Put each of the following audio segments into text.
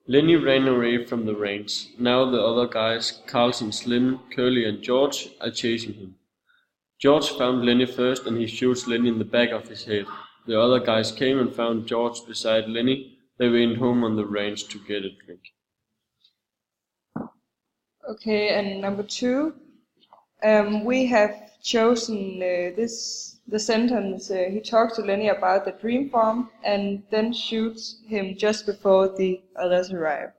Lenny ran away from the range. Now the other guys, Carlson, Slim, Curly and George, are chasing him. George found Lenny first and he shoots Lenny in the back of his head. The other guys came and found George beside Lenny. They went home on the range to get a drink. Okay, and number 2, we have chosen the sentence, he talks to Lenny about the dream farm and then shoots him just before the others arrive.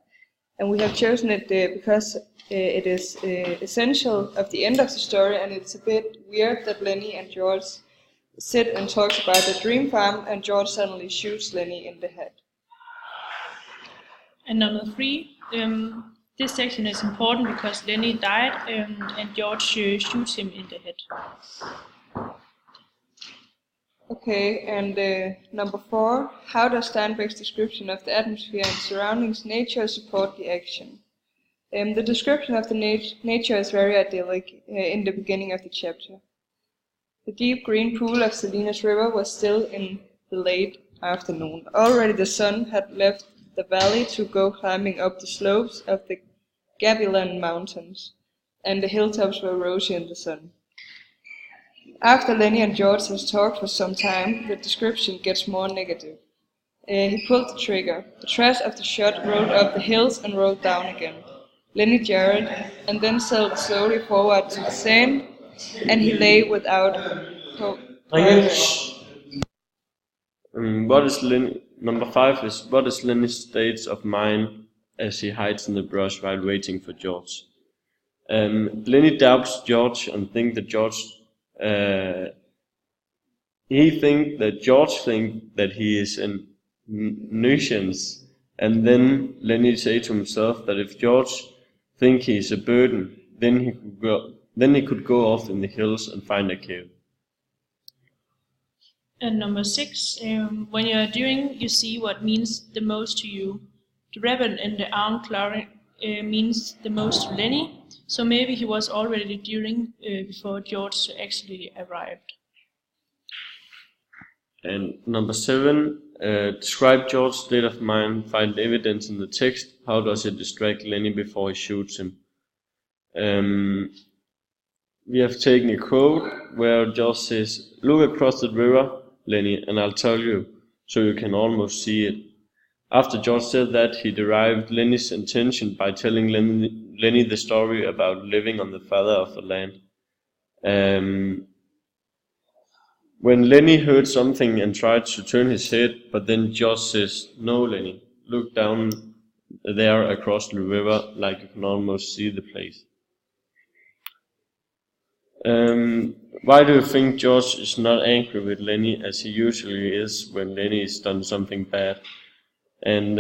And we have chosen it because it is essential of the end of the story, and it's a bit weird that Lenny and George sit and talks about the dream farm and George suddenly shoots Lenny in the head. And number 3, this section is important because Lenny died and George shoots him in the head. Okay, and number 4, how does Steinbeck's description of the atmosphere and surroundings nature support the action? The description of the nature is very idyllic in the beginning of the chapter. The deep green pool of Salinas River was still in the late afternoon. Already the sun had left the valley to go climbing up the slopes of the Gavilan Mountains, and the hilltops were rosy in the sun. After Lenny and George has talked for some time, the description gets more negative. He pulled the trigger. The trash of the shot rolled up the hills and rolled down again. Lenny jarred and then sailed slowly forward to the sand, and he lay without progress. Number 5 is what is Lenny's state of mind as he hides in the brush while waiting for George. Lenny doubts George and thinks that George that he is a nuisance, and then Lenny say to himself that if George think he is a burden, then he could go off in the hills and find a cave. And number 6, when you are doing, you see what means the most to you. The ribbon in the arm claret means the most to Lenny, so maybe he was already during before George actually arrived. And number 7, describe George's state of mind, find evidence in the text. How does it distract Lenny before he shoots him? We have taken a quote where George says, "Look across the river, Lenny, and I'll tell you, so you can almost see it." After George said that, he derived Lenny's intention by telling Lenny the story about living on the father of the land. When Lenny heard something and tried to turn his head, but then George says, "No, Lenny, look down there across the river, like you can almost see the place." Why do you think George is not angry with Lenny as he usually is when Lenny has done something bad? And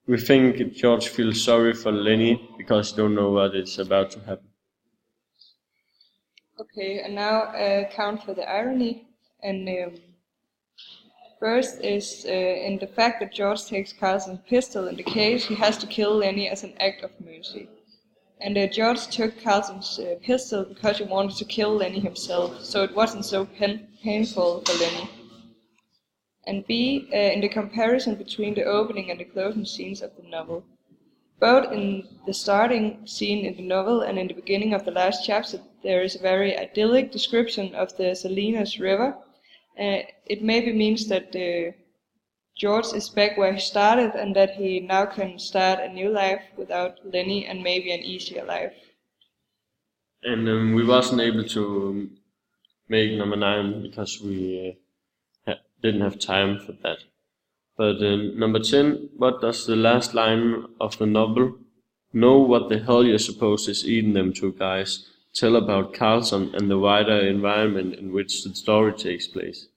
we think George feels sorry for Lenny because he don't know what is about to happen. Okay, and now count for the irony. And first is in the fact that George takes Carlson's pistol in the case, he has to kill Lenny as an act of mercy. And George took Carlson's pistol because he wanted to kill Lenny himself, so it wasn't so painful for Lenny. And B, in the comparison between the opening and the closing scenes of the novel. Both in the starting scene in the novel and in the beginning of the last chapter, there is a very idyllic description of the Salinas River. It maybe means that George is back where he started and that he now can start a new life without Lenny and maybe an easier life. And we wasn't able to make number 9 because we didn't have time for that. But number 10, what does the last line of the novel, "Know what the hell you suppose is eating them two guys," tell about Carlson and the wider environment in which the story takes place?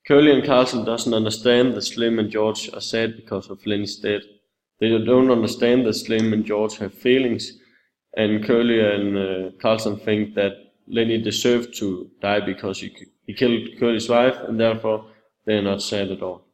Curly and Carlson doesn't understand that Slim and George are sad because of Lenny's death. They don't understand that Slim and George have feelings, and Curly and Carlson think that Lenny deserved to die because he killed Curly's wife, and therefore they're not sad at all.